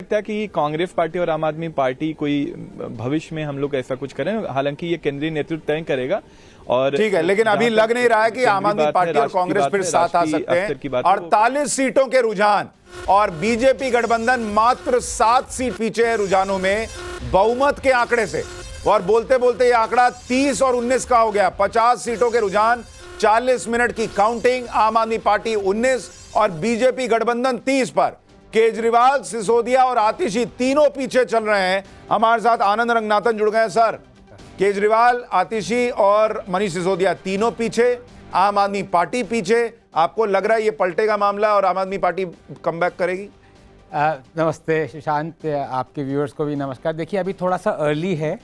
लगता है कि कांग्रेस पार्टी और आम आदमी पार्टी कोई भविष्य में हम लोग ऐसा कुछ करें? हालांकि ये केंद्रीय नेतृत्व तय करेगा और ठीक है, लेकिन अभी लग नहीं रहा है कि आम आदमी पार्टी और कांग्रेस फिर साथ आ सकते हैं। 48 सीटों के रुझान और बीजेपी गठबंधन मात्र 7 सीट पीछे है रुझानों में बहुमत के आंकड़े से, और बोलते बोलते ये आंकड़ा 30 और 19 का हो गया। 50 सीटों के रुझान, 40 मिनट की काउंटिंग, आम आदमी पार्टी 19 और बीजेपी गठबंधन 30 पर। केजरीवाल, सिसोदिया और आतिशी तीनों पीछे चल रहे हैं। हमारे साथ आनंद रंगनाथन जुड़ गए हैं। सर, केजरीवाल, आतिशी और मनीष सिसोदिया तीनों पीछे, आम आदमी पार्टी पीछे। आपको लग रहा है ये पलटेगा मामला और आम आदमी पार्टी कमबैक करेगी? नमस्ते सुशांत, आपके व्यूअर्स को भी नमस्कार। देखिए, अभी थोड़ा सा अर्ली है।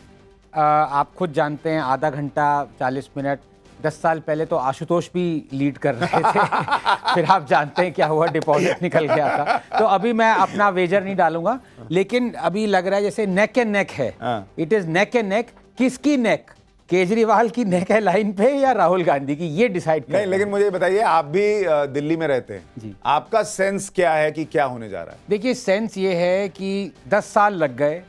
आप खुद जानते हैं, आधा घंटा 40 मिनट 10 साल पहले तो आशुतोष भी लीड कर रहे थे फिर आप जानते हैं क्या हुआ, डिपॉजिट निकल गया था। तो अभी मैं अपना वेजर नहीं डालूंगा, लेकिन अभी लग रहा है जैसे नेक एंड नेक है। It is neck and neck. किसकी नेक? केजरीवाल की नेक है लाइन पे या राहुल गांधी की, ये डिसाइड नहीं। लेकिन मुझे बताइए, आप भी दिल्ली में रहते हैं जी, आपका सेंस क्या है कि क्या होने जा रहा है? देखिए, सेंस ये है कि 10 साल लग गए,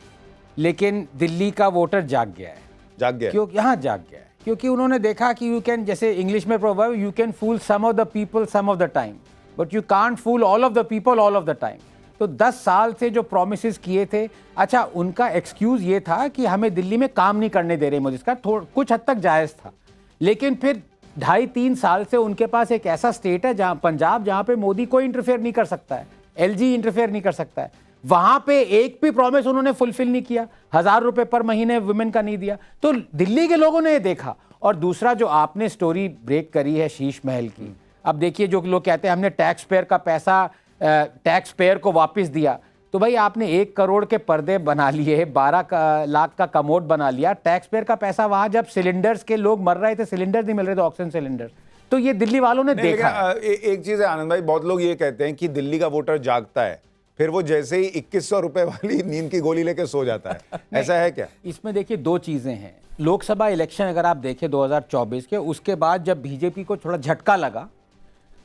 लेकिन दिल्ली का वोटर जाग गया है। जाग गया? क्यों? यहाँ जाग गया है क्योंकि उन्होंने देखा कि यू कैन, जैसे इंग्लिश में proverb, you can fool some of the people some of the time, but you can't fool all of the people all of the time. तो 10 साल से जो प्रोमिसेस किए थे, अच्छा, उनका एक्सक्यूज ये था कि हमें दिल्ली में काम नहीं करने दे रहे मोदी सरकार, कुछ हद तक जायज़ था। लेकिन फिर 2.5-3 साल से उनके पास एक ऐसा स्टेट है जहाँ पंजाब, जहाँ पे मोदी कोई इंटरफेयर नहीं कर सकता है, एलजी इंटरफेयर नहीं कर सकता है। वहां पे एक भी प्रॉमिस उन्होंने फुलफिल नहीं किया। 1000 रुपए पर महीने वुमेन का नहीं दिया। तो दिल्ली के लोगों ने ये देखा। और दूसरा, जो आपने स्टोरी ब्रेक करी है शीश महल की, अब देखिए, जो लोग कहते हैं हमने टैक्स पेयर का पैसा टैक्स पेयर को वापस दिया, तो भाई आपने 1 करोड़ के पर्दे बना लिए, 12 लाख का कमोड बना लिया। टैक्स पेयर का पैसा वहां जब सिलेंडर्स के लोग मर रहे थे, सिलेंडर नहीं मिल रहे थे, ऑक्सीजन सिलेंडर, तो ये दिल्ली वालों ने देखा। एक चीज है आनंद भाई, बहुत लोग ये कहते हैं कि दिल्ली का वोटर जागता है, फिर वो जैसे ही 2100 रुपए वाली नींद की गोली लेके सो जाता है। ऐसा है क्या? इसमें देखिए, 2 चीजें हैं। लोकसभा इलेक्शन अगर आप देखें 2024 के, उसके बाद जब बीजेपी को थोड़ा झटका लगा,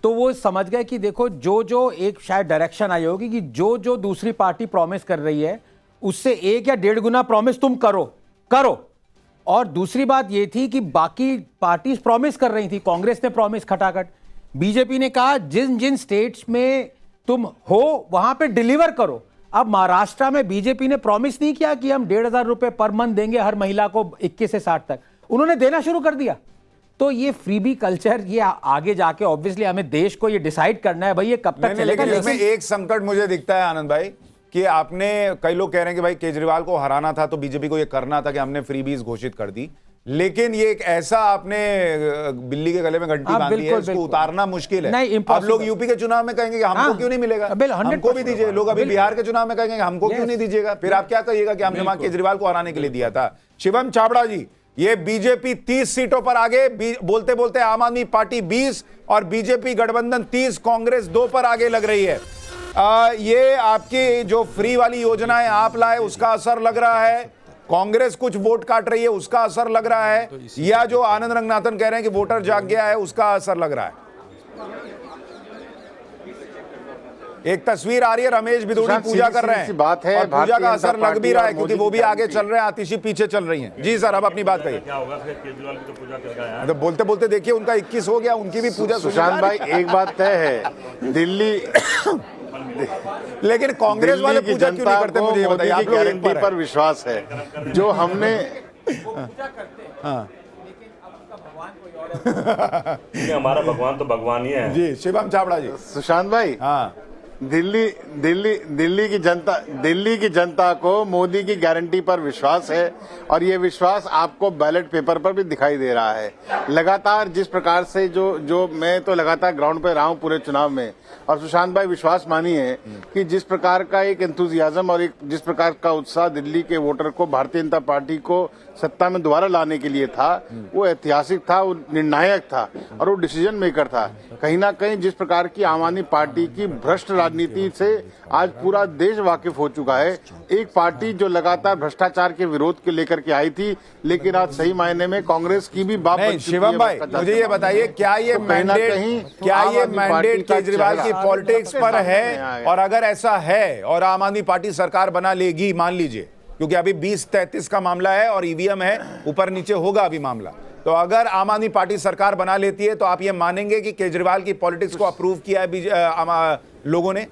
तो वो समझ गए कि देखो, जो एक शायद डायरेक्शन आई होगी कि जो दूसरी पार्टी प्रॉमिस कर रही है, उससे 1 या 1.5 गुना प्रॉमिस तुम करो। और दूसरी बात ये थी कि बाकी पार्टीज प्रॉमिस कर रही थी। कांग्रेस ने प्रॉमिस खटाखट, बीजेपी ने कहा जिन जिन स्टेट्स में तुम हो वहां पे डिलीवर करो। अब महाराष्ट्र में बीजेपी ने प्रॉमिस नहीं किया कि हम 1,500 रुपए पर मंथ देंगे हर महिला को 21 से 60 तक, उन्होंने देना शुरू कर दिया। तो ये फ्रीबी कल्चर, ये आगे जाके ऑब्वियसली हमें देश को ये डिसाइड करना है भाई ये कब तक चलेगा। लेकिन इसमें एक संकट मुझे दिखता है आनंद भाई, कि आपने, कई लोग कह रहे हैं कि भाई केजरीवाल को हराना था तो बीजेपी को ये करना था कि हमने फ्रीबीज घोषित कर दी, लेकिन ये एक ऐसा आपने बिल्ली के गले में घंटी बांधी है, इसको उतारना मुश्किल है। अब लोग यूपी के चुनाव में कहेंगे कि हमको क्यों नहीं मिलेगा, हमको भी दीजिए। लोग अभी बिहार के चुनाव में कहेंगे हमको क्यों नहीं दीजिएगा। फिर आप क्या कहिएगा कि हमने वहां केजरीवाल को हराने के लिए दिया था। शिवम चावड़ा जी, ये बीजेपी 30 सीटों पर आगे, बोलते बोलते आम आदमी पार्टी 20 और बीजेपी गठबंधन 30, कांग्रेस 2 पर आगे लग रही है। ये आपकी जो फ्री वाली योजनाएं आप लाए, उसका असर लग रहा है? कांग्रेस कुछ वोट काट रही है, उसका असर लग रहा है? या जो आनंद रंगनाथन कह रहे हैं कि वोटर जाग गया है, उसका असर लग रहा है? एक तस्वीर आ रही है, रमेश बिदुड़ी पूजा कर रहे हैं, बात है, और पूजा का असर लग भी रहा है क्योंकि वो भी आगे चल रहे हैं, आतिशी पीछे चल रही हैं। जी सर, अब अपनी बात कहिए। क्या होगा फिर? केजरीवाल की तो पूजा करके आया है। तो बोलते बोलते देखिए, उनका 21 हो गया, उनकी भी पूजा। सुशांत भाई, एक बात तय है, दिल्ली लेकिन कांग्रेस वाले पूजा क्यों नहीं करते, मुझे ये बताइए। आप लोग गारंटी पर विश्वास है जो हमने हमारा भगवान तो भगवान ही है जी। शिवम चावड़ा जी। सुशांत भाई, हाँ, दिल्ली की जनता को मोदी की गारंटी पर विश्वास है, और ये विश्वास आपको बैलेट पेपर पर भी दिखाई दे रहा है। लगातार जिस प्रकार से जो मैं तो लगातार ग्राउंड पे रहा हूं पूरे चुनाव में, और सुशांत भाई विश्वास मानिए कि जिस प्रकार का एक एंथुजियाज्म और एक जिस प्रकार का उत्साह दिल्ली के वोटर को भारतीय जनता पार्टी को सत्ता में दोबारा लाने के लिए था, वो ऐतिहासिक था, वो निर्णायक था और वो डिसीजन मेकर था। कहीं ना कहीं जिस प्रकार की आम आदमी पार्टी की भ्रष्ट नीति से आज पूरा देश वाकिफ हो चुका है। एक पार्टी जो लगातार भ्रष्टाचार के विरोध के लेकर के आई थी, लेकिन आज सही मायने में कांग्रेस की भी बाप नहीं, शिवम भाई मुझे ये बताइए, क्या ये मैंडेट केजरीवाल की पॉलिटिक्स पर है? और अगर ऐसा है और आम आदमी पार्टी सरकार बना लेगी, मान लीजिए, क्योंकि अभी 20-33 का मामला है और ईवीएम है, ऊपर नीचे होगा अभी मामला, तो अगर आम आदमी पार्टी सरकार बना लेती है तो आप ये मानेंगे कि केजरीवाल की पॉलिटिक्स को अप्रूव किया है लोगों ने?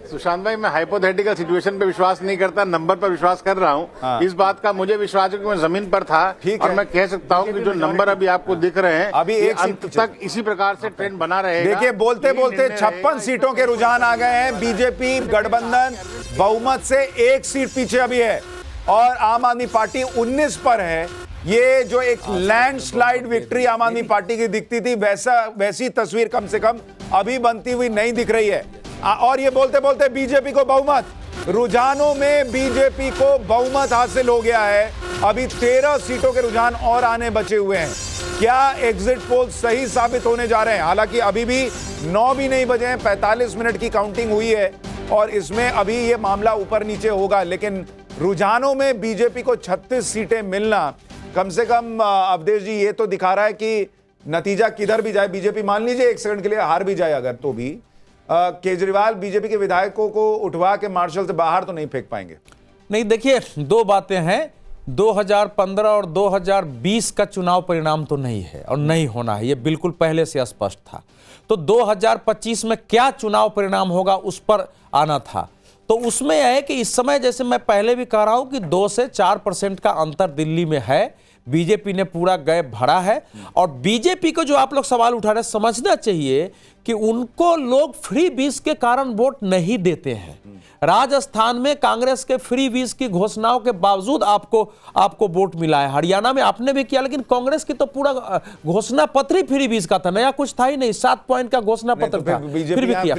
सुशांत भाई, मैं हाइपोथेटिकल सिचुएशन पे विश्वास नहीं करता, नंबर पर विश्वास कर रहा हूँ। हाँ। इस बात का मुझे विश्वास है कि मैं जमीन पर था और मैं कह सकता हूँ कि जो नंबर अभी आपको दिख रहे हैं अभी एक अंत तक इसी प्रकार से ट्रेंड बना रहेगा। देखिए, बोलते बोलते 56 सीटों के रुझान आ गए हैं। बीजेपी गठबंधन बहुमत से 1 सीट पीछे अभी है और आम आदमी पार्टी 19 पर है। ये जो एक लैंडस्लाइड विक्ट्री आम आदमी पार्टी की दिखती थी, वैसी तस्वीर कम से कम अभी बनती हुई नहीं दिख रही है। और ये बोलते बोलते बीजेपी को बहुमत, रुझानों में बीजेपी को बहुमत हासिल हो गया है। अभी 13 सीटों के रुझान और आने बचे हुए हैं। क्या एग्जिट पोल सही साबित होने जा रहे हैं? हालांकि अभी भी 9 भी नहीं बजे हैं, 45 मिनट की काउंटिंग हुई है और इसमें अभी ये मामला ऊपर नीचे होगा, लेकिन रुझानों में बीजेपी को 36 सीटें मिलना कम से कम अवधेश जी ये तो दिखा रहा है कि नतीजा किधर भी जाए, बीजेपी मान लीजिए 1 सेकंड के लिए हार भी जाए अगर, तो भी केजरीवाल बीजेपी के विधायकों को उठवा के मार्शल से बाहर तो नहीं फेंक पाएंगे। नहीं, देखिए, 2 बातें हैं। 2015 और 2020 का चुनाव परिणाम तो नहीं है और नहीं होना है, ये बिल्कुल पहले से स्पष्ट था। तो 2025 में क्या चुनाव परिणाम होगा उस पर आना था। तो उसमें यह है कि इस समय, जैसे मैं पहले भी कह रहा हूं, कि 2 से 4% का अंतर दिल्ली में है। बीजेपी ने पूरा गैप भरा है और बीजेपी को जो आप लोग सवाल उठा रहे हैं, समझना चाहिए कि उनको लोग फ्री बीज के कारण वोट नहीं देते हैं। राजस्थान में कांग्रेस के फ्री बीज की घोषणाओं के बावजूद आपको वोट मिला है। हरियाणा में आपने भी किया, लेकिन कांग्रेस की तो पूरा घोषणा पत्र ही फ्री बीज का था, नया कुछ था ही नहीं। 7 पॉइंट का घोषणा पत्र था, फिर भी किया।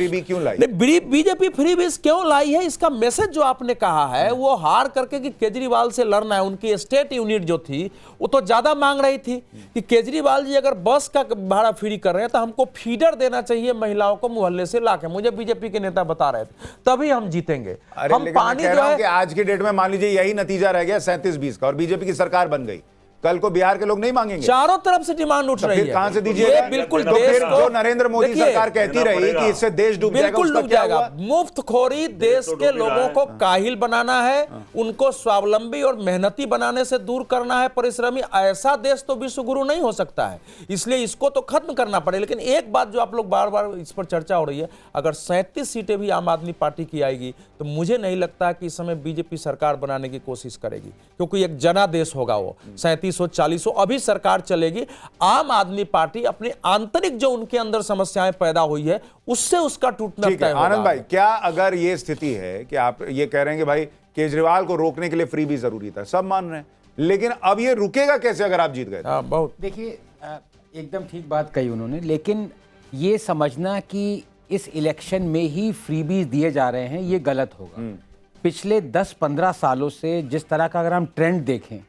बीजेपी फ्री बीज क्यों लाई है? इसका मैसेज जो आपने कहा है वो हार करके कि केजरीवाल से लड़ना है। उनकी स्टेट यूनिट जो थी वो तो ज्यादा मांग रही थी कि केजरीवाल जी अगर बस का भाड़ा फ्री कर रहे हैं तो हमको फीडर देना चाहिए महिलाओं को मोहल्ले से लाके। मुझे बीजेपी के नेता बता रहे थे, तभी हम जीतेंगे। हम पानी जो है, आज की डेट में मान लीजिए यही नतीजा रह गया 37-20 का और बीजेपी की सरकार बन गई, कल को बिहार के लोग नहीं मांगेंगे। चारों तरफ से डिमांड उठ रही है। कहां से दीजिएगा? बिल्कुल, तो फिर जो नरेंद्र मोदी सरकार कहती रही कि इससे देश डूब जाएगा, बिल्कुल डूब जाएगा। मुफ्तखोरी देश के लोगों को काहिल बनाना है, उनको स्वावलंबी और मेहनती बनाने से दूर करना है, परिश्रमी। ऐसा देश तो विश्व गुरु नहीं हो सकता है, इसलिए इसको तो खत्म करना पड़ेगा। लेकिन एक बात जो आप लोग बार बार इस पर चर्चा हो रही है, अगर 37 सीटें भी आम आदमी पार्टी की आएगी तो मुझे नहीं लगता कि इस समय बीजेपी सरकार बनाने की कोशिश करेगी, क्योंकि एक जनादेश होगा वो। 37 हो 40 हो अभी सरकार चलेगी। आम आदमी पार्टी अपनी आंतरिक जो उनके अंदर समस्याएं पैदा हुई है उससे उसका टूटना तय होगा। आनंद भाई, क्या अगर ये स्थिति है कि आप ये कह रहे हैं कि भाई केजरीवाल को रोकने के लिए फ्री भी जरूरी था, सब मान रहे हैं, लेकिन अब ये रुकेगा कैसे अगर आप जीत गए? बहुत देखिए, एकदम ठीक बात कही उन्होंने, लेकिन ये समझना कि इस इलेक्शन में ही फ्रीबीज दिए जा रहे हैं ये गलत होगा। पिछले 10-15 सालों से जिस तरह का अगर हम ट्रेंड देखें,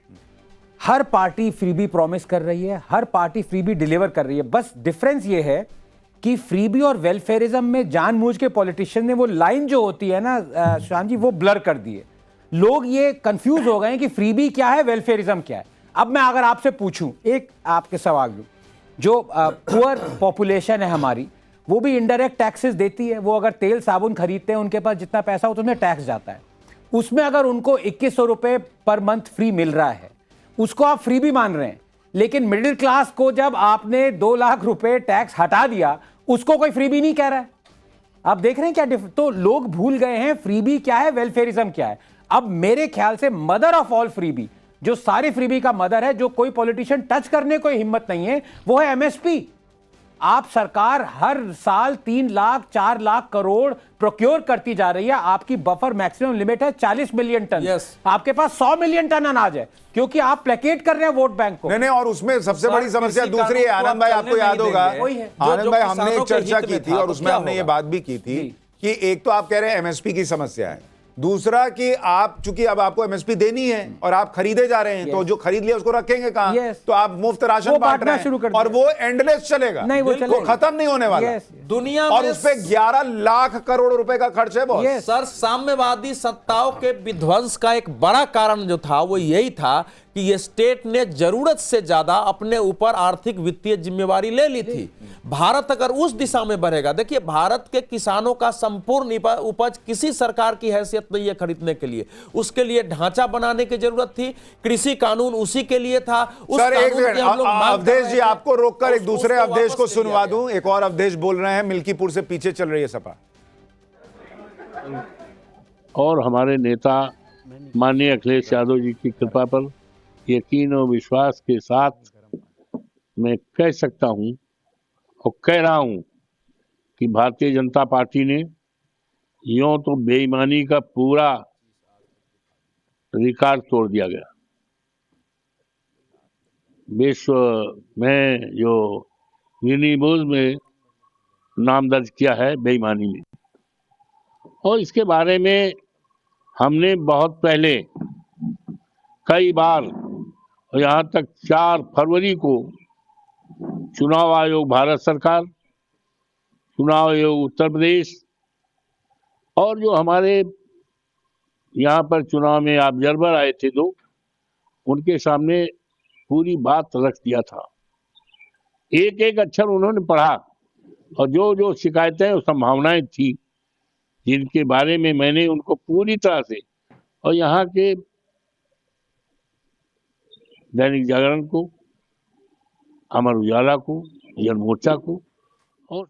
हर पार्टी फ्रीबी प्रॉमिस कर रही है, हर पार्टी फ्रीबी डिलीवर कर रही है। बस डिफरेंस ये है कि फ्रीबी और वेलफेयरिज्म में जानबूझ के पॉलिटिशियन ने वो लाइन जो होती है ना शान जी, वो ब्लर कर दी है। लोग ये कंफ्यूज हो गए हैं कि फ्रीबी क्या है, वेलफेयरिज्म क्या है। अब मैं अगर आपसे पूछूं, एक आपके सवाल लूं, जो पुअर पॉपुलेशन है हमारी, वो भी इनडायरेक्ट टैक्सेस देती है। वो अगर तेल साबुन खरीदते हैं, उनके पास जितना पैसा हो तो उसमें टैक्स जाता है। उसमें अगर उनको 2100 रुपये पर मंथ फ्री मिल रहा है, उसको आप फ्री भी मान रहे हैं। लेकिन मिडिल क्लास को जब आपने 2 लाख रुपए टैक्स हटा दिया, उसको कोई फ्री भी नहीं कह रहा है। आप देख रहे हैं क्या तो लोग भूल गए हैं फ्रीबी क्या है, वेलफेयरिज्म क्या है। अब मेरे ख्याल से मदर ऑफ ऑल फ्रीबी, जो सारी फ्रीबी का मदर है, जो कोई पॉलिटिशियन टच करने को हिम्मत नहीं है, वो है एमएसपी। आप सरकार हर साल 3 लाख 4 लाख करोड़ प्रोक्योर करती जा रही है। आपकी बफर मैक्सिमम लिमिट है 40 मिलियन टन। आपके पास 100 मिलियन टन अनाज है, क्योंकि आप प्लेकेट कर रहे हैं वोट बैंक को। नहीं, और उसमें सबसे बड़ी समस्या दूसरी है आनंद भाई, आपको याद होगा आनंद भाई, हमने एक चर्चा की थी और उसमें हमने ये बात भी की थी कि एक तो आप कह रहे हैं एमएसपी की समस्या है, दूसरा कि आप चूंकि अब आपको एमएसपी देनी है और आप खरीदे जा रहे हैं, तो जो खरीद लिया उसको रखेंगे कहां? Yes. तो आप मुफ्त राशन वो बांट बांटना रहे शुरू हैं कर और दिया। वो एंडलेस चलेगा, नहीं, वो वो चलेगा। खत्म नहीं होने वाला। Yes. दुनिया और में उस पे 11 लाख करोड़ रुपए का खर्च है बॉस। Yes. सर, साम्यवादी सत्ताओं के विध्वंस का एक बड़ा कारण जो था वो यही था कि ये स्टेट ने जरूरत से ज्यादा अपने ऊपर आर्थिक वित्तीय जिम्मेवारी ले ली थी। भारत अगर उस दिशा में बढ़ेगा, देखिए भारत के किसानों का संपूर्ण उपज किसी सरकार की हैसियत नहीं है खरीदने के लिए, उसके लिए ढांचा बनाने की जरूरत थी, कृषि कानून उसी के लिए था। उस सर एक कानून की हम लोग सेकंड, मांग कर अवधेश रहे जी थे, आपको रोककर एक उसको दूसरे अवधेश वापस को ले लिया सुनवा गया। दूं। एक और अवधेश बोल रहे हैं, मिल्कीपुर से पीछे चल रही है सपा। और हमारे नेता माननीय अखिलेश यादव जी की कृपा पर यकीन और विश्वास के साथ मैं कह सकता हूं और कह रहा हूं कि भारतीय जनता पार्टी ने यूं तो बेईमानी का पूरा रिकॉर्ड तोड़ दिया गया। विश्व में जो गिनीज में नाम दर्ज किया है बेईमानी में, और इसके बारे में हमने बहुत पहले कई बार, यहाँ तक 4 फरवरी को चुनाव आयोग भारत सरकार, चुनाव आयोग उत्तर प्रदेश और जो हमारे यहाँ पर चुनाव में ऑब्जर्वर आए थे 2, उनके सामने पूरी बात रख दिया था। एक एक अक्षर उन्होंने पढ़ा और जो जो शिकायतें और संभावनाएं थी जिनके बारे में मैंने उनको पूरी तरह से, और यहाँ के दैनिक जागरण को, अमर उजाला को, जन मोर्चा को, और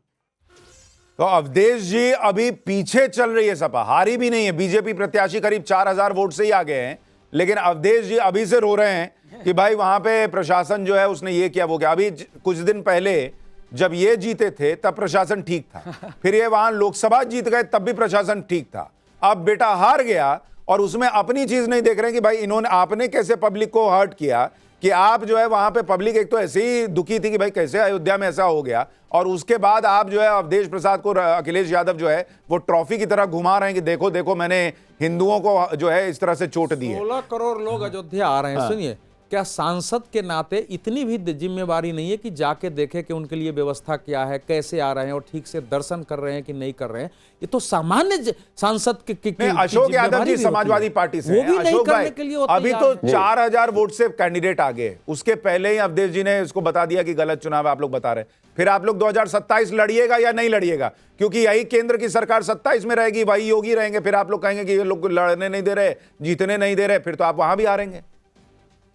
तो अवधेश जी अभी पीछे चल रही है सपा, हारी भी नहीं है। बीजेपी प्रत्याशी करीब 4000 वोट से ही आगे हैं, लेकिन अवधेश जी अभी से रो रहे हैं कि भाई वहां पे प्रशासन जो है उसने ये किया वो किया। अभी कुछ दिन पहले जब ये जीते थे तब प्रशासन ठीक था, फिर ये वहां लोकसभा जीत गए तब भी प्रशासन ठीक था। अब बेटा हार गया और उसमें अपनी चीज नहीं देख रहे कि भाई इन्होंने, आपने कैसे पब्लिक को हर्ट किया कि आप जो है वहां पे पब्लिक एक तो ऐसे ही दुखी थी कि भाई कैसे अयोध्या में ऐसा हो गया, और उसके बाद आप जो है अवधेश प्रसाद को, अखिलेश यादव जो है वो ट्रॉफी की तरह घुमा रहे हैं कि देखो देखो मैंने हिंदुओं को जो है इस तरह से चोट दी है। 16 करोड़ लोग अयोध्या आ रहे हैं। सुनिए, क्या सांसद के नाते इतनी भी जिम्मेवारी नहीं है कि जाके देखे कि उनके लिए व्यवस्था क्या है, कैसे आ रहे हैं और ठीक से दर्शन कर रहे हैं कि नहीं कर रहे हैं? ये तो सामान्य सांसद की अशोक यादव जी समाजवादी पार्टी से वो भी नहीं अशोक करने भाई, के लिए अभी तो 4000 वोट से कैंडिडेट आ गए, उसके पहले ही अवधेश जी ने इसको बता दिया कि गलत चुनाव आप लोग बता रहे। फिर आप लोग 2027 लड़िएगा या नहीं लड़िएगा? क्योंकि यही केंद्र की सरकार 27 में रहेगी, वही योगी रहेंगे, फिर आप लोग कहेंगे कि ये लोग लड़ने नहीं दे रहे, जीतने नहीं दे रहे, फिर तो आप वहां भी हारेंगे।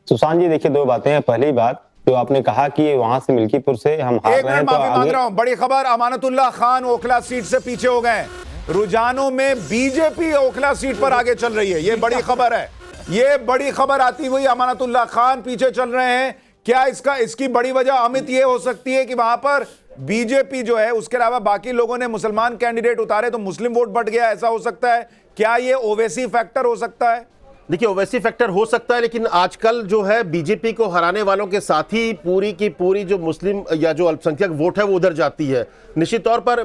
सुशांत जी देखिए, 2 बातें हैं। पहली बात जो आपने कहा कि वहां से मिल्कीपुर से हम हार एक रहे हैं, मिनट तो माफी मांग आगे रहा हूं, बड़ी खबर, अमानतुल्लाह खान ओखला सीट से पीछे हो गए। रुझानों में बीजेपी ओखला सीट पर आगे चल रही है, ये बड़ी खबर है। ये बड़ी खबर आती हुई अमानतुल्लाह खान पीछे चल रहे हैं। क्या इसकी बड़ी वजह अमित ये हो सकती है कि वहां पर बीजेपी जो है उसके अलावा बाकी लोगों ने मुसलमान कैंडिडेट उतारे तो मुस्लिम वोट बढ़ गया, ऐसा हो सकता है? क्या ये ओवैसी फैक्टर हो सकता है? देखिए, ओवैसी फैक्टर हो सकता है, लेकिन आजकल जो है बीजेपी को हराने वालों के साथ ही पूरी की पूरी जो मुस्लिम या जो अल्पसंख्यक वोट है वो उधर जाती है। निश्चित तौर पर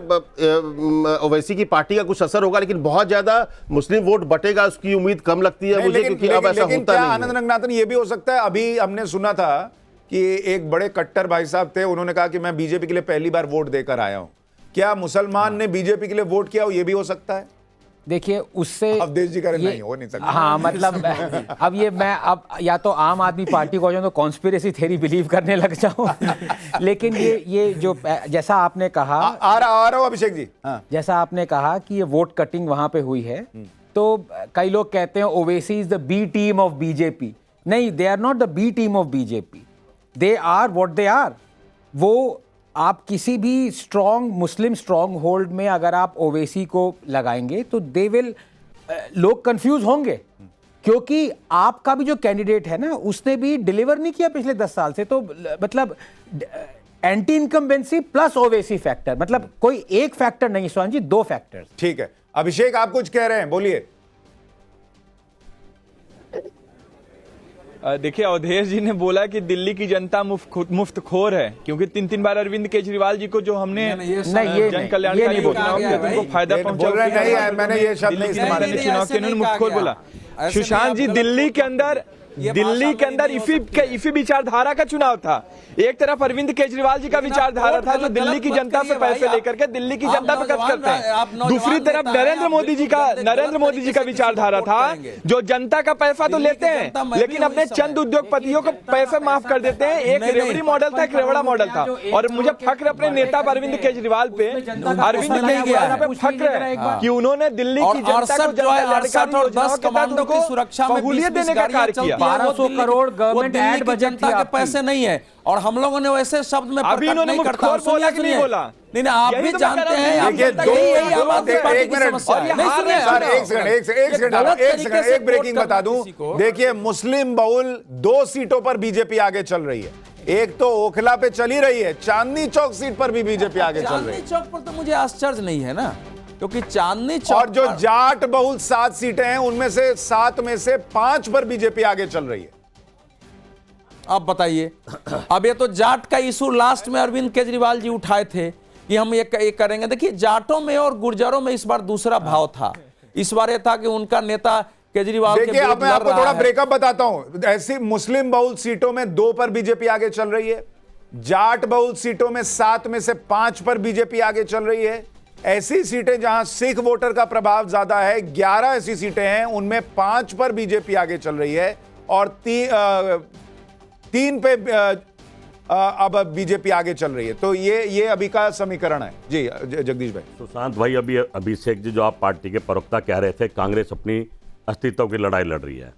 ओवैसी की पार्टी का कुछ असर होगा, लेकिन बहुत ज्यादा मुस्लिम वोट बटेगा उसकी उम्मीद कम लगती है मुझे, क्योंकि अब ऐसा होता नहीं है। आनंद रंगनाथन, ये भी हो सकता है, अभी हमने सुना था कि एक बड़े कट्टर भाई साहब थे, उन्होंने कहा कि मैं बीजेपी के लिए पहली बार वोट देकर आया हूं। क्या मुसलमान ने बीजेपी के लिए वोट किया हो? ये भी हो सकता है। देखिए उससे अवधेश जी करें नहीं हो नहीं सकता। हाँ मतलब अब ये मैं अब या तो आम आदमी पार्टी को जाऊँ तो कॉन्स्पिरेसी थ्योरी बिलीव करने लग जाऊं लेकिन ये जो जैसा आपने कहा आ रहा हूं अभिषेक जी, हाँ। जैसा आपने कहा कि ये वोट कटिंग वहां पे हुई है, तो कई लोग कहते हैं Owaisi is the B team of BJP. नहीं, they are not the B team of BJP, they are what they are. वो आप किसी भी स्ट्रॉन्ग मुस्लिम स्ट्रॉन्ग होल्ड में अगर आप ओवैसी को लगाएंगे तो दे विल, लोग कंफ्यूज होंगे, क्योंकि आपका भी जो कैंडिडेट है ना उसने भी डिलीवर नहीं किया पिछले 10 साल से। तो मतलब anti incumbency plus Owaisi factor, मतलब कोई एक फैक्टर नहीं सुशांत जी, 2 फैक्टर। ठीक है, अभिषेक आप कुछ कह रहे हैं, बोलिए। देखिए, अवधेश जी ने बोला कि दिल्ली की जनता मुफ्तखोर है, क्योंकि 3 बार अरविंद केजरीवाल जी को जो हमने जन कल्याणकारी योजनाओं के तहत उनको फायदा पहुंचा, बोल रहे नहीं है, मैंने ये शब्द नहीं इस्तेमाल दिल्ली के चुनाव के उन्होंने मुफ्तखोर बोला। सुशांत जी, दिल्ली के अंदर इफी विचारधारा का चुनाव था। एक तरफ अरविंद केजरीवाल जी का विचारधारा था जो दिल्ली की जनता से पैसे लेकर के दिल्ली की जनता पे खर्च करते हैं। दूसरी तरफ नरेंद्र मोदी जी का विचारधारा था जो जनता का पैसा तो लेते हैं लेकिन अपने चंद उद्योगपतियों को पैसे माफ कर देते हैं। एक रेवड़ी मॉडल था, एक रेवड़ा मॉडल था। और मुझे फख्र अपने नेता अरविंद केजरीवाल पे, अरविंद केजरीवाल पे फख्र है कि उन्होंने दिल्ली की जनता को सुरक्षा में सहूलियत देने का कार्य किया। 1200 करोड़ गवर्नमेंट एड बजट जनता के पैसे नहीं है, और हम लोगों ने वैसे शब्द में अभी इन्होंने मुफ्तखोर बोला कि नहीं बोला? नहीं, आप भी जानते हैं। एक ब्रेकिंग बता दूं। देखिए, मुस्लिम बहुल 2 सीटों पर बीजेपी आगे चल रही है। एक तो ओखला पे चली रही है, चांदनी चौक सीट पर भी बीजेपी आगे चल रही है। चांदनी चौक पर तो मुझे आश्चर्य नहीं है ना, क्योंकि चांदनी चौक और जो जाट बहुल 7 सीटें हैं उनमें से 7 में से 5 पर बीजेपी आगे चल रही है। आप बताइए, अब ये तो जाट का इशू लास्ट में अरविंद केजरीवाल जी उठाए थे कि हम ये करेंगे। देखिए, जाटों में और गुर्जरों में इस बार दूसरा भाव था। इस बार ये था कि उनका नेता केजरीवाल के देखिए, अब मैं आपको थोड़ा ब्रेकअप बताता हूं। ऐसी मुस्लिम बहुल सीटों में 2 पर बीजेपी आगे चल रही है, जाट बहुल सीटों में 7 में से 5 पर बीजेपी आगे चल रही है। ऐसी सीटें जहां सिख वोटर का प्रभाव ज्यादा है, 11 ऐसी सीटें हैं, उनमें 5 पर बीजेपी आगे चल रही है और 3 पे अब बीजेपी आगे चल रही है। तो ये अभी का समीकरण है। जी जगदीश भाई। सुशांत भाई, अभी अभिषेक जी जो आप पार्टी के प्रवक्ता कह रहे थे, कांग्रेस अपनी अस्तित्व की लड़ाई लड़ रही है।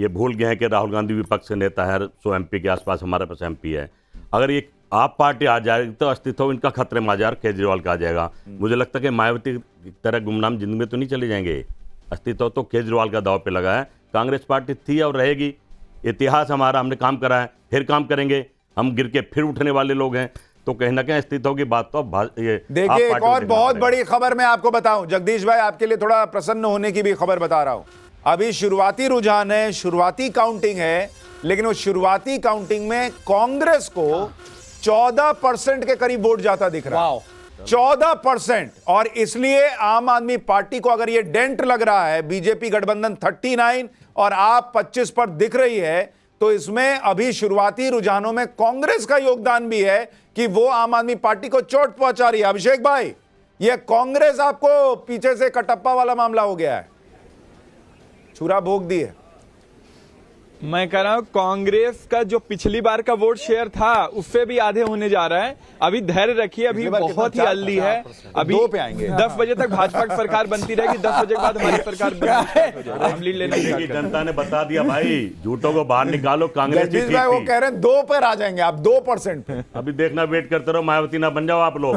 ये भूल गए हैं कि राहुल गांधी विपक्ष के नेता है, 100 MP के आसपास हमारे पास MP है। अगर ये आप पार्टी आ जाएगी तो अस्तित्व इनका खतरे में आ जाएगा, केजरीवाल का आ जाएगा। मुझे लगता है कि मायावती की तरह गुमनाम जिंदगी में तो नहीं चले जाएंगे। अस्तित्व तो केजरीवाल का दाव पे लगा है। कांग्रेस पार्टी थी और रहेगी। इतिहास हमारा, हमने काम करा है, फिर काम करेंगे। हम गिर के फिर उठने वाले लोग हैं। तो कहीं ना कहीं अस्तित्व की बात तो देखिए, एक और बहुत बड़ी खबर मैं आपको बताऊं जगदीश भाई, आपके लिए थोड़ा प्रसन्न होने की भी खबर बता रहा हूं। अभी शुरुआती रुझान है, शुरुआती काउंटिंग है, लेकिन उस शुरुआती काउंटिंग में कांग्रेस को 14% के करीब वोट जाता दिख रहा है। 14%। और इसलिए आम आदमी पार्टी को अगर ये डेंट लग रहा है, बीजेपी गठबंधन 39 और आप 25 पर दिख रही है, तो इसमें अभी शुरुआती रुझानों में कांग्रेस का योगदान भी है कि वो आम आदमी पार्टी को चोट पहुंचा रही है। अभिषेक भाई, ये कांग्रेस आपको पीछे से कटप्पा वाला मामला हो गया है, छुरा भोग दी है। मैं कह रहा हूं, कांग्रेस का जो पिछली बार का वोट शेयर था उससे भी आधे होने जा रहा है। अभी धैर्य रखिए, अभी बहुत ही अर्ली है। अभी 2 पे आएंगे। 10 बजे तक भाजपा की सरकार बनती रहेगी, 10 बजे के बाद हमारी सरकार हम लीड लेने की जनता ने बता दिया भाई, झूठों को बाहर निकालो। कांग्रेस जगदीश भाई वो कह रहे हैं 2 पर आ जाएंगे आप, 2% पे। अभी देखना, वेट करते रहो, मायावती ना बन जाओ आप लोग।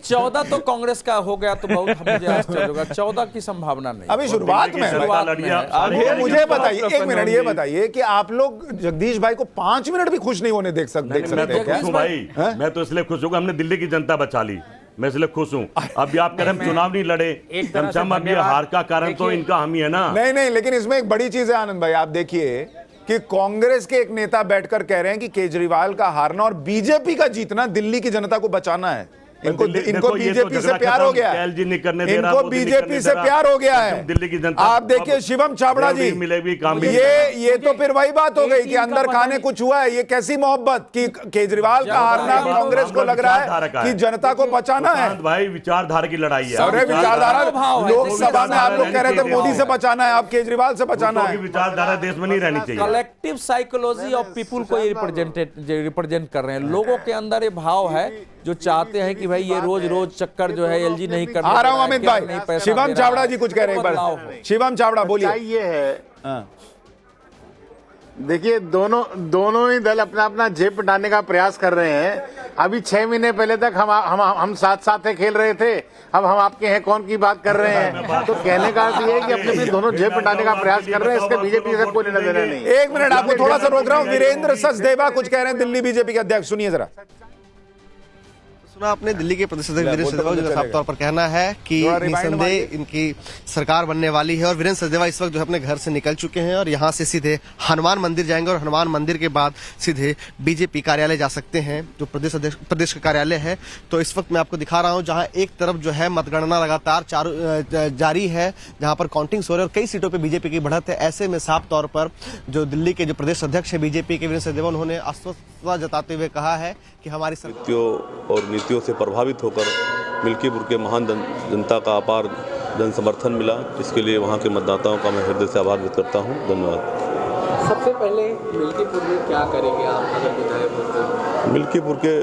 14 तो कांग्रेस का हो गया तो बहुत मुझे आश्चर्य होगा। 14 की संभावना नहीं, अभी शुरुआत में। मुझे बताइए, 1 मिनट ये बताइए कि आप लोग जगदीश भाई को 5 मिनट भी खुश नहीं होने देख सकते हैं भाई। मैं तो इसलिए खुश हूँ, हमने दिल्ली की जनता बचा ली, मैं इसलिए खुश हूँ। अभी आप कह रहे हैं चुनाव नहीं लड़े, कम से कम अब ये हार का कारण तो इनका हम ही है ना। नहीं, लेकिन इसमें एक बड़ी चीज है आनंद भाई, आप देखिए कि कांग्रेस के एक नेता बैठकर कह रहे हैं कि केजरीवाल का हारना और बीजेपी का जीतना दिल्ली की जनता को बचाना है। इनको बीजेपी से प्यार हो गया है, इनको बीजेपी से प्यार हो गया है। दिल्ली की जनता, आप देखिए शिवम छाबड़ा जी, ये तो फिर वही बात हो गई कि अंदर खाने कुछ हुआ है। ये कैसी मोहब्बत कि केजरीवाल का हारना कांग्रेस को लग रहा है कि जनता को बचाना है। भाई विचारधारा की लड़ाई है। अरे विचारधारा, लोकसभा में आप लोग कह रहे थे मोदी से बचाना है, आप केजरीवाल से बचाना है। विचारधारा देश में नहीं रहनी चाहिए। कलेक्टिव साइकोलॉजी ऑफ पीपुल को रिप्रेजेंट कर रहे हैं। लोगों के अंदर ये भाव है जो चाहते हैं कि भाई ये रोज चक्कर जो है एलजी नहीं करना। आ रहा हूं अमित भाई, शिवम छाबड़ा जी कुछ कह रहे हैं एक बार। शिवम छाबड़ा बोलिए। ये है, देखिए दोनों ही दल अपना अपना जेब पिटाने का प्रयास कर रहे हैं। अभी 6 महीने पहले तक हम साथ खेल रहे थे, अब हम आपके हैं कौन की बात कर रहे हैं। तो कहने का अर्थ ये है कि अपने दोनों जेब पिटाने का प्रयास कर रहे हैं। इसके बीजेपी से कोई लेना देना नहीं। 1 मिनट आपको थोड़ा सा रोक रहा हूं। वीरेंद्र सचदेवा कुछ कह रहे हैं, दिल्ली बीजेपी के अध्यक्ष, सुनिए जरा। सुना आपने दिल्ली के प्रदेश अध्यक्ष वीरेंद्र सचदेवा जिनका साफ तौर पर कहना है कि निसंदेह इनकी सरकार बनने वाली है और वीरेंद्र सचदेवा इस वक्त जो अपने घर से निकल चुके हैं और यहां से सीधे हनुमान मंदिर जाएंगे और हनुमान मंदिर के बाद सीधे बीजेपी कार्यालय जा सकते हैं जो प्रदेश का कार्यालय है। तो इस वक्त मैं आपको दिखा रहा हूं जहां एक तरफ जो है मतगणना लगातार जारी है, जहां पर काउंटिंग हो रही है और कई सीटों पर बीजेपी की बढ़त है। ऐसे में साफ तौर पर जो दिल्ली के जो प्रदेश अध्यक्ष है बीजेपी के वीरेंद्र सचदेवा, उन्होंने आश्वस्त जताते हुए कहा है कि हमारी और नीतियों से प्रभावित होकर मिल्कीपुर के महान जनता का अपार जन समर्थन मिला, जिसके लिए वहां के मतदाताओं का मैं हृदय से आभार व्यक्त करता हूं। धन्यवाद। सबसे पहले मिल्कीपुर में क्या करेंगे आप अगर विधायक होते हैं? मिल्कीपुर के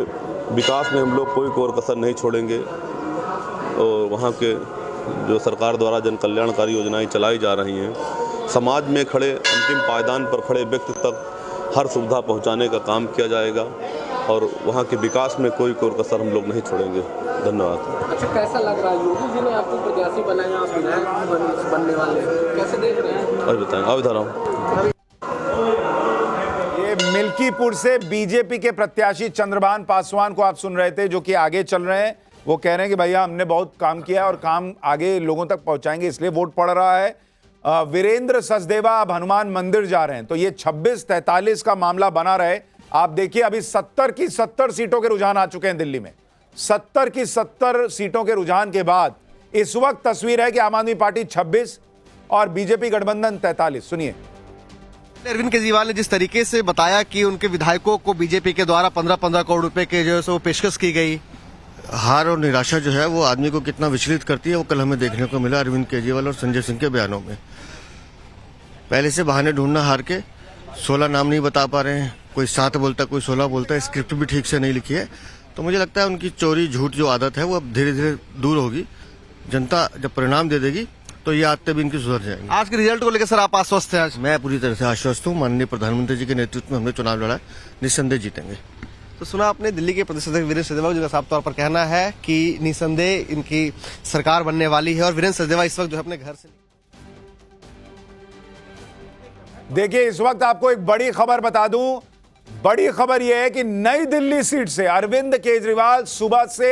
विकास में हम लोग कोई कोर कसर नहीं छोड़ेंगे और वहां के जो सरकार द्वारा जन कल्याणकारी योजनाएं चलाई जा रही हैं, समाज में खड़े अंतिम पायदान पर खड़े व्यक्ति तक हर सुविधा पहुंचाने का काम किया जाएगा और वहाँ के विकास में कोई कोर कसर हम लोग नहीं छोड़ेंगे। धन्यवाद। अच्छा, कैसा लग रहा है? योगी जी ने आपको प्रत्याशी बनाया, आप विधायक बनने वाले, कैसे देख रहे हैं? और बताएंगे, आप बता रहा हूँ। ये मिल्कीपुर से बीजेपी के प्रत्याशी चंद्रभान पासवान को आप सुन रहे थे, जो कि आगे चल रहे हैं। वो कह रहे हैं कि भैया हमने बहुत काम किया है और काम आगे लोगों तक पहुंचाएंगे, इसलिए वोट पड़ रहा है। वीरेंद्र सचदेवा अब हनुमान मंदिर जा रहे हैं, तो ये 26-43 का मामला बना रहे। आप देखिए अभी 70 की 70 सीटों के रुझान आ चुके हैं दिल्ली में। 70 की 70 सीटों के रुझान के बाद इस वक्त तस्वीर है कि आम आदमी पार्टी 26 और बीजेपी गठबंधन 43। सुनिए अरविंद केजरीवाल ने जिस तरीके से बताया कि उनके विधायकों को बीजेपी के द्वारा 15-15 करोड़ रुपए के जो है वो पेशकश की गई। हार और निराशा जो है वो आदमी को कितना विचलित करती है, वो कल हमें देखने को मिला अरविंद केजरीवाल और संजय सिंह के बयानों में। पहले से बहाने ढूंढना हार के, 16 नाम नहीं बता पा रहे हैं, कोई 7 बोलता कोई 16 बोलता है, स्क्रिप्ट भी ठीक से नहीं लिखी है। तो मुझे लगता है उनकी चोरी झूठ जो आदत है वो अब धीरे धीरे दूर होगी। जनता जब परिणाम दे देगी तो ये आदतें भी इनकी सुधर जाएंगी। आज के रिजल्ट को लेकर सर आप आश्वस्त हैं? आज मैं पूरी तरह से आश्वस्त हूँ। माननीय प्रधानमंत्री जी के नेतृत्व में हमने चुनाव लड़ा है, निस्संदेह जीतेंगे। तो सुना आपने दिल्ली के प्रदेश अध्यक्ष वीरेंद्र सचदेवा जिनका साफ तौर पर कहना है कि निसंदेह इनकी सरकार बनने वाली है और वीरेंद्र सचदेवा इस वक्त जो अपने घर से देखिए, इस वक्त आपको एक बड़ी खबर बता दूं। बड़ी खबर यह है कि नई दिल्ली सीट से अरविंद केजरीवाल सुबह से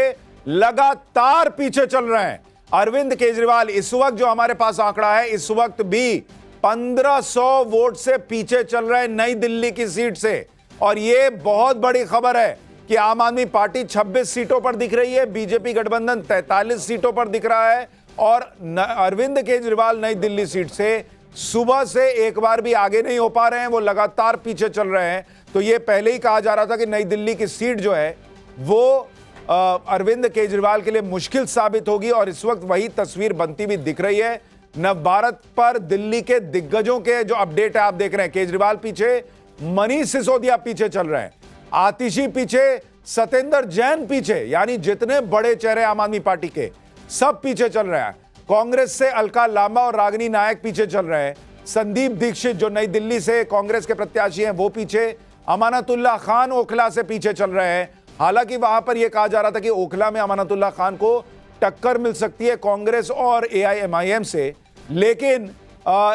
लगातार पीछे चल रहे हैं। अरविंद केजरीवाल इस वक्त जो हमारे पास आंकड़ा है, इस वक्त भी 1500 वोट से पीछे चल रहे हैं नई दिल्ली की सीट से। और यह बहुत बड़ी खबर है कि आम आदमी पार्टी 26 सीटों पर दिख रही है, बीजेपी गठबंधन 43 सीटों पर दिख रहा है और अरविंद केजरीवाल नई दिल्ली सीट से सुबह से एक बार भी आगे नहीं हो पा रहे हैं, वो लगातार पीछे चल रहे हैं। तो ये पहले ही कहा जा रहा था कि नई दिल्ली की सीट जो है वो अरविंद केजरीवाल के लिए मुश्किल साबित होगी और इस वक्त वही तस्वीर बनती भी दिख रही है। नवभारत पर दिल्ली के दिग्गजों के जो अपडेट है आप देख रहे हैं। केजरीवाल पीछे, मनीष सिसोदिया पीछे चल रहे हैं, आतिशी पीछे, सत्येंद्र जैन पीछे, यानी जितने बड़े चेहरे आम आदमी पार्टी के सब पीछे चल रहे हैं। कांग्रेस से अलका लांबा और रागिनी नायक पीछे चल रहे हैं। संदीप दीक्षित जो नई दिल्ली से कांग्रेस के प्रत्याशी हैं वो पीछे। अमानतुल्लाह खान ओखला से पीछे चल रहे हैं। हालांकि वहां पर यह कहा जा रहा था कि ओखला में अमानतुल्लाह खान को टक्कर मिल सकती है कांग्रेस और AIMIM से, लेकिन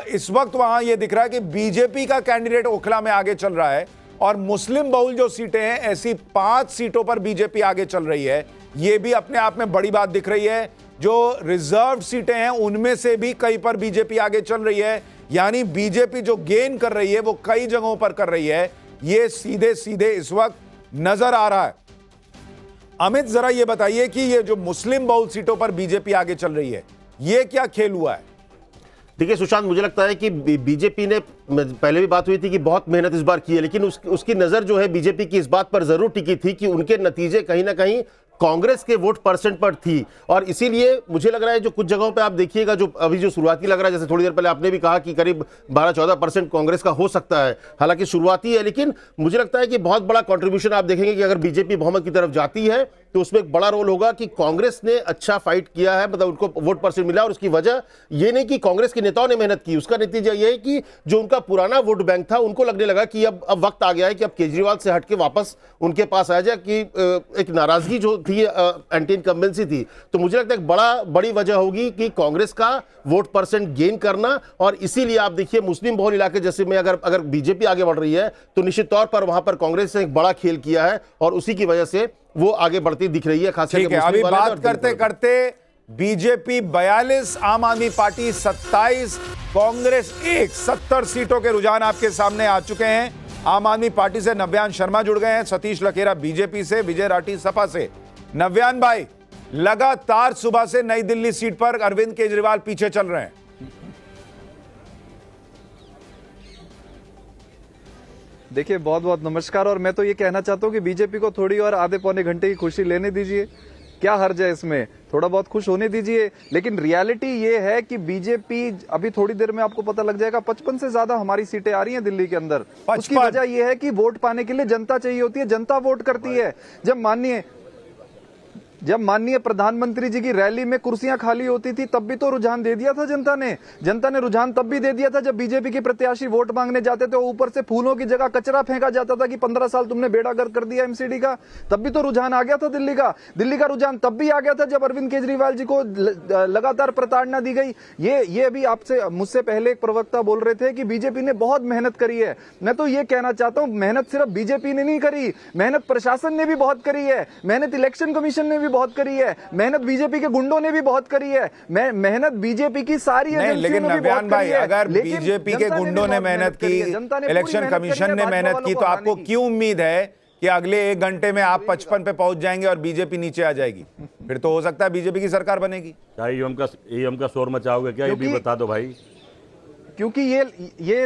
इस वक्त वहां यह दिख रहा है कि बीजेपी का कैंडिडेट ओखला में आगे चल रहा है और मुस्लिम बहुल जो सीटें हैं ऐसी 5 सीटों पर बीजेपी आगे चल रही है। यह भी अपने आप में बड़ी बात दिख रही है। जो रिजर्व सीटें हैं उनमें से भी कई पर बीजेपी आगे चल रही है, यानी बीजेपी जो गेन कर रही है वो कई जगहों पर कर रही है। ये सीधे सीधे इस वक्त नजर आ रहा है। अमित, जरा ये बताइए कि ये जो मुस्लिम बहुल सीटों पर बीजेपी आगे चल रही है, ये क्या खेल हुआ है? देखिए सुशांत, मुझे लगता है कि बीजेपी ने, पहले भी बात हुई थी कि बहुत मेहनत इस बार की है, लेकिन उसकी नजर जो है बीजेपी की इस बात पर जरूर टिकी थी कि उनके नतीजे कहीं ना कहीं कांग्रेस के वोट परसेंट पर थी और इसीलिए मुझे लग रहा है जो कुछ जगहों पे आप देखिएगा जो अभी जो शुरुआती लग रहा है, जैसे थोड़ी देर पहले आपने भी कहा कि करीब 12-14% कांग्रेस का हो सकता है, हालांकि शुरुआती है, लेकिन मुझे लगता है कि बहुत बड़ा कंट्रीब्यूशन आप देखेंगे कि अगर बीजेपी बहुमत की तरफ जाती है तो उसमें एक बड़ा रोल होगा कि कांग्रेस ने अच्छा फाइट किया है, मतलब उनको वोट परसेंट मिला और उसकी वजह ये नहीं कि कांग्रेस के नेताओं ने मेहनत की, उसका नतीजा ये है कि जो उनका पुराना वोट बैंक था उनको लगने लगा कि अब वक्त आ गया है कि अब केजरीवाल से हटके वापस उनके पास आ जाए, कि एक नाराजगी जो थी, एंटी इनकम्बेंसी थी। तो मुझे लगता है बड़ी वजह होगी कि कांग्रेस का वोट परसेंट गेन करना, और इसीलिए आप देखिए मुस्लिम बहुल इलाके जैसे में अगर बीजेपी आगे बढ़ रही है तो निश्चित तौर पर वहां पर कांग्रेस ने एक बड़ा खेल किया है और उसी की वजह से वो आगे बढ़ती दिख रही है। खासकर ठीक है, अभी बात करते करते बीजेपी 42, आम आदमी पार्टी 27, कांग्रेस 1, 70 सीटों के रुझान आपके सामने आ चुके हैं। आम आदमी पार्टी से नव्यान शर्मा जुड़ गए हैं, सतीश लखेरा बीजेपी से, विजय राठी सपा से। नव्यान भाई, लगातार सुबह से नई दिल्ली सीट पर अरविंद केजरीवाल पीछे चल रहे हैं। देखिए, बहुत बहुत नमस्कार। और मैं तो ये कहना चाहता हूँ कि बीजेपी को थोड़ी और आधे पौने घंटे की खुशी लेने दीजिए, क्या हर्ज है इसमें, थोड़ा बहुत खुश होने दीजिए। लेकिन रियलिटी ये है कि बीजेपी अभी थोड़ी देर में आपको पता लग जाएगा 55 से ज्यादा हमारी सीटें आ रही हैं दिल्ली के अंदर। उसकी वजह यह है कि वोट पाने के लिए जनता चाहिए होती है, जनता वोट करती है। जब माननीय प्रधानमंत्री जी की रैली में कुर्सियां खाली होती थी तब भी तो रुझान दे दिया था जनता ने रुझान तब भी दे दिया था जब बीजेपी के प्रत्याशी वोट मांगने जाते थे, ऊपर से फूलों की जगह कचरा फेंका जाता था कि 15 साल तुमने बेड़ा गर्क कर दिया एमसीडी का। तब भी तो रुझान आ गया था दिल्ली का रुझान तब भी आ गया था जब अरविंद केजरीवाल जी को लगातार प्रताड़ना दी गई। ये अभी मुझसे पहले एक प्रवक्ता बोल रहे थे कि बीजेपी ने बहुत मेहनत करी है। मैं तो ये कहना चाहता हूं, मेहनत सिर्फ बीजेपी ने नहीं करी, मेहनत प्रशासन ने भी बहुत करी है, मेहनत इलेक्शन कमीशन ने भी बहुत करी है, मेहनत बीजेपी के गुंडों ने भी बहुत करी है, मेहनत बीजेपी की सारी नहीं, लेकिन नव्यान भाई, अगर बीजेपी के गुंडों ने मेहनत की, इलेक्शन कमीशन ने मेहनत की, तो आपको क्यों उम्मीद है कि अगले 1 घंटे में आप 55 पे पहुंच जाएंगे और बीजेपी नीचे आ जाएगी? फिर तो हो सकता है बीजेपी की सरकार बनेगी। क्या ईएम का शोर मचाओगे क्या? ये भी बता दो भाई। क्योंकि ये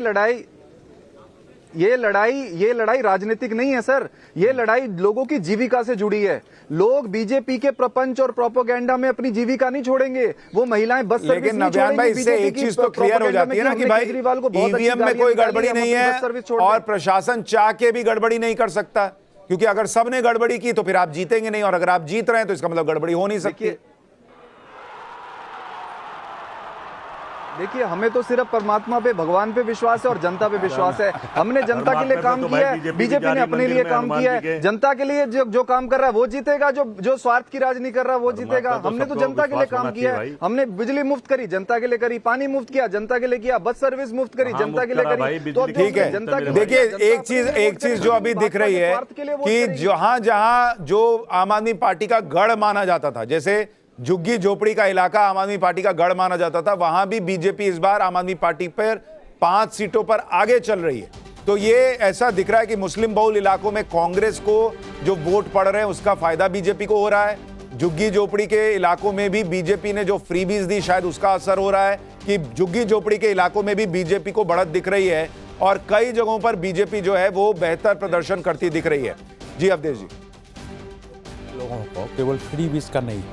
लड़ाई राजनीतिक नहीं है सर, ये लड़ाई लोगों की जीविका से जुड़ी है। लोग बीजेपी के प्रपंच और प्रोपोगेंडा में अपनी जीविका नहीं छोड़ेंगे, वो महिलाएं बस सर्विस लेकिन नहीं नव्यान भाई, इससे एक चीज तो क्लियर हो जाती है ना कि भाई ईवीएम में कोई गड़बड़ी नहीं है और प्रशासन चाह के भी गड़बड़ी नहीं कर सकता, क्योंकि अगर सबने गड़बड़ी की तो फिर आप जीतेंगे नहीं, और अगर आप जीत रहे हैं तो इसका मतलब गड़बड़ी हो नहीं सकती। देखिए, हमें तो सिर्फ परमात्मा पे, भगवान पे विश्वास है और जनता पे विश्वास है। हमने जनता के लिए काम किया है, बीजेपी ने अपने लिए काम किया है। जनता के लिए जो काम कर रहा है वो जीतेगा, जो स्वार्थ की राज नहीं कर रहा वो जीतेगा। हमने तो जनता के लिए काम किया है, हमने बिजली मुफ्त करी, जनता के लिए करी, पानी मुफ्त किया, जनता के लिए किया, बस सर्विस मुफ्त करी, जनता के लिए करी। तो ठीक है, देखिए एक चीज जो अभी दिख रही है कि जहां जो आम आदमी पार्टी का गढ़ माना जाता था, जैसे झुग्गी झोपड़ी का इलाका आम आदमी पार्टी का गढ़ माना जाता था, वहां भी बीजेपी इस बार आम आदमी पार्टी पर 5 सीटों पर आगे चल रही है। तो ये ऐसा दिख रहा है कि मुस्लिम बहुल इलाकों में कांग्रेस को जो वोट पड़ रहे हैं उसका फायदा बीजेपी को हो रहा है। झुग्गी झोपड़ी के इलाकों में भी बीजेपी ने जो फ्रीबीज दी शायद उसका असर हो रहा है कि झुग्गी झोपड़ी के इलाकों में भी बीजेपी को बढ़त दिख रही है, और कई जगहों पर बीजेपी जो है वो बेहतर प्रदर्शन करती दिख रही है। जी अवधेश जी, लोगों को केवल फ्रीबीज का नहीं,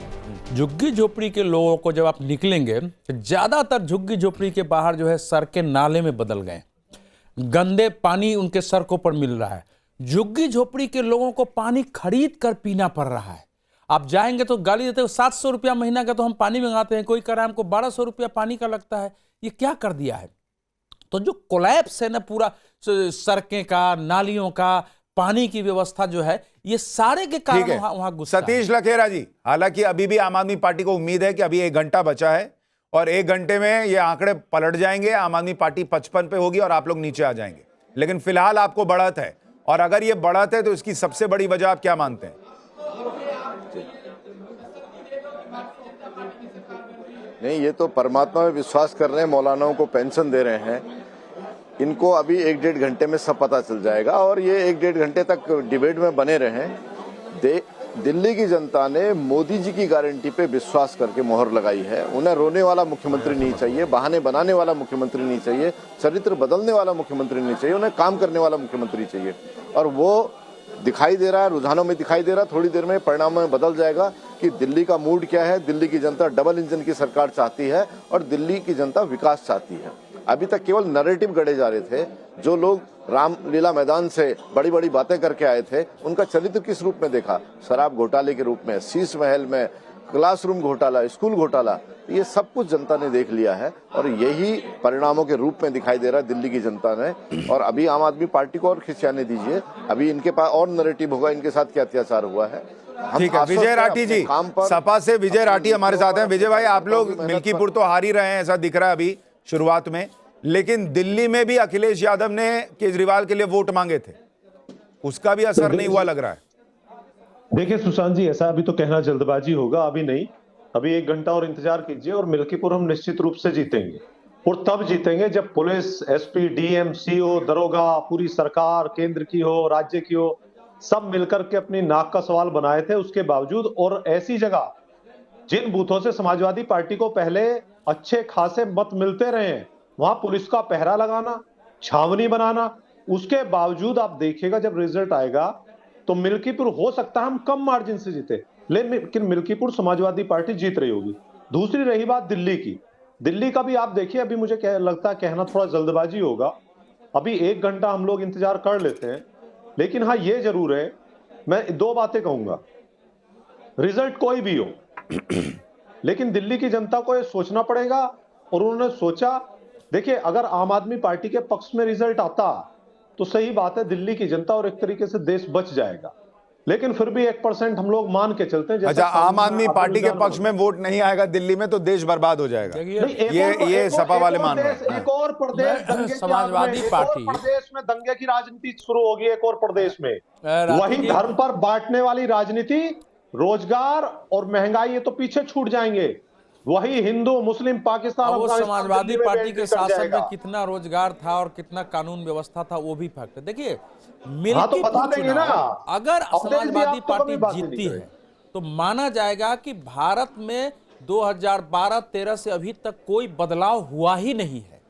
झुग्गी झोपड़ी के लोगों को जब आप निकलेंगे तो ज्यादातर झुग्गी झोपड़ी के बाहर जो है सड़कें नाले में बदल गए, गंदे पानी उनके सड़कों पर मिल रहा है। झुग्गी झोपड़ी के लोगों को पानी खरीद कर पीना पड़ रहा है। आप जाएंगे तो गाली देते हो, 700 रुपया महीना का तो हम पानी मंगाते हैं, कोई कह रहा है हमको 1200 रुपया पानी का लगता है। ये क्या कर दिया है? तो जो कोलैप्स है ना पूरा सड़कें का, नालियों का, पानी की व्यवस्था जो है, ये सारे के कारण वहां गुस्सा। सतीश लखेरा जी, हालांकि अभी भी आम आदमी पार्टी को उम्मीद है कि अभी 1 घंटा बचा है और 1 घंटे में ये आंकड़े पलट जाएंगे, आम आदमी पार्टी 55 पे होगी और आप लोग नीचे आ जाएंगे। लेकिन फिलहाल आपको बढ़त है, और अगर ये बढ़त है तो इसकी सबसे बड़ी वजह आप क्या मानते हैं? नहीं, ये तो परमात्मा में विश्वास कर रहे हैं, मौलानाओं को पेंशन दे रहे हैं, इनको अभी 1-1.5 घंटे में सब पता चल जाएगा और ये 1-1.5 घंटे तक डिबेट में बने रहें। दिल्ली की जनता ने मोदी जी की गारंटी पे विश्वास करके मोहर लगाई है। उन्हें रोने वाला मुख्यमंत्री नहीं चाहिए, बहाने बनाने वाला मुख्यमंत्री नहीं चाहिए, चरित्र बदलने वाला मुख्यमंत्री नहीं चाहिए, उन्हें काम करने वाला मुख्यमंत्री चाहिए। और वो दिखाई दे रहा है, रुझानों में दिखाई दे रहा है, थोड़ी देर में परिणामों में बदल जाएगा कि दिल्ली का मूड क्या है। दिल्ली की जनता डबल इंजन की सरकार चाहती है और दिल्ली की जनता विकास चाहती है। अभी तक केवल नैरेटिव गढ़े जा रहे थे। जो लोग रामलीला मैदान से बड़ी बड़ी बातें करके आए थे, उनका चरित्र किस रूप में देखा? शराब घोटाले के रूप में, शीश महल में, क्लासरूम घोटाला, स्कूल घोटाला, ये सब कुछ जनता ने देख लिया है और यही परिणामों के रूप में दिखाई दे रहा है दिल्ली की जनता ने। और अभी आम आदमी पार्टी को और खिसियाने दीजिए, अभी इनके पास और नैरेटिव होगा, इनके साथ क्या अत्याचार हुआ है। ठीक है, विजय राठी जी, सपा से विजय राठी हमारे साथ हैं। विजय भाई, आप लोग मिल्कीपुर तो हार ही रहे हैं ऐसा दिख रहा है अभी शुरुआत में, लेकिन दिल्ली में भी अखिलेश यादव ने केजरीवाल के लिए वोट मांगे थे, उसका भी असर नहीं हुआ लग रहा है। देखिए सुशांत जी, ऐसा अभी तो कहना जल्दबाजी होगा, अभी नहीं, अभी 1 घंटा और इंतजार कीजिए और मिल्कीपुर हम निश्चित रूप से जीतेंगे। और तब जीतेंगे जब पुलिस, एसपी, डीएम, सीओ, दरोगा, पूरी सरकार केंद्र की हो, राज्य की हो, सब मिलकर के अपनी नाक का सवाल बनाए थे। उसके बावजूद और ऐसी जगह जिन बूथों से समाजवादी पार्टी को पहले अच्छे खासे मत मिलते रहे हैं, वहां पुलिस का पहरा लगाना, छावनी बनाना, उसके बावजूद आप देखिएगा जब रिजल्ट आएगा तो मिल्कीपुर हो सकता है हम कम मार्जिन से जीते, लेकिन मिल्कीपुर समाजवादी पार्टी जीत रही होगी। दूसरी रही बात दिल्ली की, दिल्ली का भी आप देखिए, अभी मुझे लगता है कहना थोड़ा जल्दबाजी होगा, अभी 1 घंटा हम लोग इंतजार कर लेते हैं। लेकिन हाँ, ये जरूर है, मैं 2 बातें कहूंगा, रिजल्ट कोई भी हो लेकिन दिल्ली की जनता को ये सोचना पड़ेगा, और उन्होंने सोचा। देखिए, अगर आम आदमी पार्टी के पक्ष में रिजल्ट आता तो सही बात है, दिल्ली की जनता और एक तरीके से देश बच जाएगा, लेकिन फिर भी 1% हम लोग मान के चलते हैं। अच्छा, आम आदमी पार्टी के पक्ष में वोट नहीं आएगा दिल्ली में तो देश बर्बाद हो जाएगा, ये सपा वाले मान रहे हैं। एक और प्रदेश समाजवादी पार्टी प्रदेश में दंगे की राजनीति शुरू होगी, एक और प्रदेश में वही धर्म पर बांटने वाली राजनीति, रोजगार और महंगाई, ये तो पीछे छूट जाएंगे। वही हिंदू मुस्लिम पाकिस्तान, वो समाजवादी पार्टी के शासन में कितना रोजगार था और कितना कानून व्यवस्था था वो भी फैक्ट है। देखिए, मिल्कीपुर चुनाव अगर समाजवादी पार्टी जीतती है तो माना जाएगा कि भारत में 2012-13 से अभी तक कोई बदलाव हुआ ही नहीं है।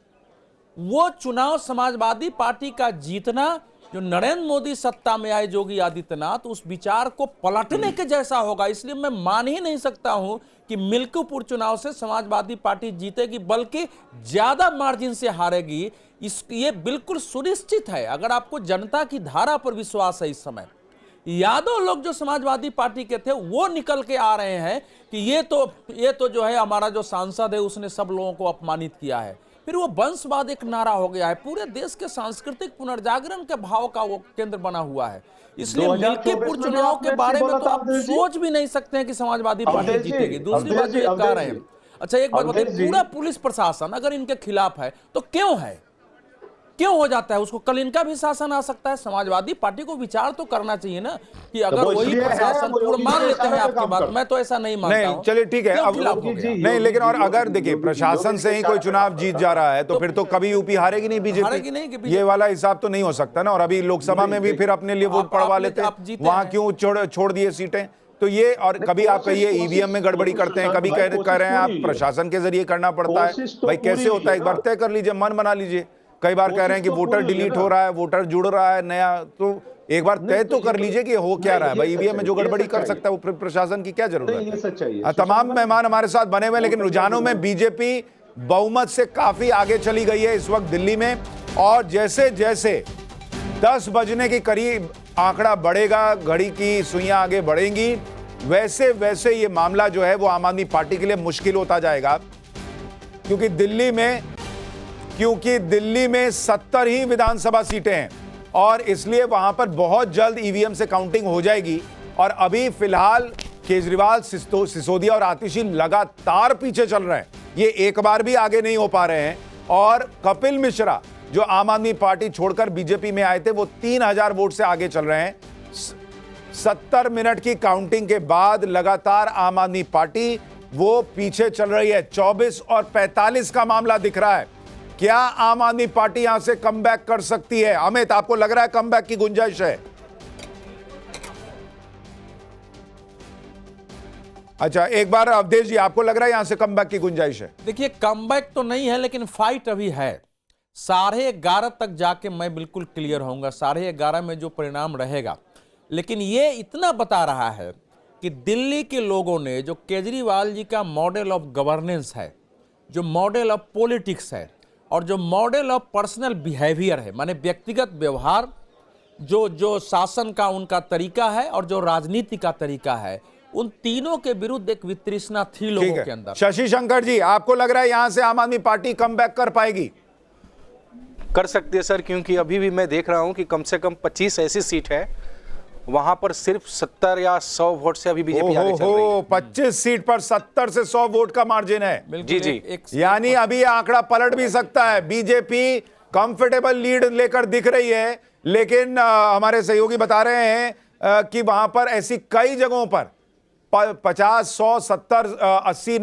वो चुनाव समाजवादी पार्टी का जीतना, जो नरेंद्र मोदी सत्ता में आए योगी आदित्यनाथ, उस विचार को पलटने के जैसा होगा। इसलिए मैं मान ही नहीं सकता हूं कि मिल्कीपुर चुनाव से समाजवादी पार्टी जीतेगी, बल्कि ज्यादा मार्जिन से हारेगी। ये बिल्कुल सुनिश्चित है। अगर आपको जनता की धारा पर विश्वास है, इस समय यादव लोग जो समाजवादी पार्टी के थे वो निकल के आ रहे हैं कि ये तो जो है हमारा जो सांसद है उसने सब लोगों को अपमानित किया है। फिर वो वंशवाद एक नारा हो गया है, पूरे देश के सांस्कृतिक पुनर्जागरण के भाव का वो केंद्र बना हुआ है। इसलिए मिल्कीपुर चुनाव के बारे में तो आप सोच भी नहीं सकते हैं कि समाजवादी पार्टी जीतेगी। दूसरी बात जो ये कह रहे हैं, अच्छा एक बात बताइए, पूरा पुलिस प्रशासन अगर इनके खिलाफ है तो क्यों हो जाता है? उसको कल इनका भी शासन आ सकता है। समाजवादी पार्टी को विचार तो करना चाहिए ना कि अगर वही प्रशासन पूरा मान लेते हैं आपकी बात, मैं तो ऐसा नहीं मानता हूं। चलिए ठीक है, अब नहीं, लेकिन और अगर देखिए प्रशासन से ही कोई चुनाव जीत जा रहा है तो फिर तो कभी यूपी हारेगी नहीं बीजेपी, ये वाला हिसाब तो नहीं हो सकता ना। और अभी लोकसभा में भी फिर अपने लिए वोट पड़वा लेते हैं, वहां क्यों छोड़ दिए सीटें? तो ये, और कभी आप कहिए ईवीएम में गड़बड़ी करते हैं, कभी कह रहे हैं आप प्रशासन के जरिए करना पड़ता है। भाई कैसे होता है, एक बार तय कर लीजिए, मन बना लीजिए। कई बार कह रहे हैं कि वोटर डिलीट हो रहा है, वोटर जुड़ रहा है नया, तो एक बार तय तो कर लीजिए कि हो क्या रहा है। भाई ईवीएम में जो गड़बड़ी कर सकता है वो प्रशासन की क्या जरूरत है? तमाम मेहमान हमारे साथ बने हुए, लेकिन रुझानों में बीजेपी बहुमत से काफी आगे चली गई है इस वक्त दिल्ली में। और जैसे जैसे 10 बजने के करीब आंकड़ा बढ़ेगा, घड़ी की सुइयां आगे बढ़ेंगी, वैसे वैसे ये मामला जो है वो आम आदमी पार्टी के लिए मुश्किल होता जाएगा, क्योंकि दिल्ली में 70 ही विधानसभा सीटें हैं और इसलिए वहां पर बहुत जल्द ईवीएम से काउंटिंग हो जाएगी। और अभी फिलहाल केजरीवाल, सिसोदिया और आतिशी लगातार पीछे चल रहे हैं, ये एक बार भी आगे नहीं हो पा रहे हैं। और कपिल मिश्रा जो आम आदमी पार्टी छोड़कर बीजेपी में आए थे, वो 3000 वोट से आगे चल रहे हैं। 70 मिनट की काउंटिंग के बाद लगातार आम आदमी पार्टी वो पीछे चल रही है। 24 और 45 का मामला दिख रहा है। क्या आम आदमी पार्टी यहां से कमबैक कर सकती है? अमित, आपको लग रहा है कमबैक की गुंजाइश है? अच्छा, एक बार अवधेश जी, आपको लग रहा है यहां से कमबैक की गुंजाइश है? देखिए, कमबैक तो नहीं है, लेकिन फाइट अभी है। 11:30 तक जाके मैं बिल्कुल क्लियर होऊंगा, 11:30 में जो परिणाम रहेगा। लेकिन ये इतना बता रहा है कि दिल्ली के लोगों ने जो केजरीवाल जी का मॉडल ऑफ गवर्नेंस है, जो मॉडल ऑफ पॉलिटिक्स है और जो मॉडल ऑफ पर्सनल बिहेवियर है, माने व्यक्तिगत व्यवहार, जो शासन का उनका तरीका है और जो राजनीति का तरीका है, उन तीनों के विरुद्ध एक वितृष्णा थी लोगों के अंदर। शशि शंकर जी, आपको लग रहा है यहां से आम आदमी पार्टी कमबैक कर पाएगी? कर सकती है सर, क्योंकि अभी भी मैं देख रहा हूं कि कम से कम 25 ऐसी सीट है वहां पर सिर्फ 70 या 100 वोट से अभी बीजेपी आगे चल रही है। 25 सीट पर 70 से 100 वोट का मार्जिन है। जी जी, यानी अभी ये आंकड़ा पलट भी सकता है। बीजेपी कंफर्टेबल लीड लेकर दिख रही है, लेकिन हमारे सहयोगी बता रहे हैं कि वहां पर ऐसी कई जगहों पर 50, 100, 70, 80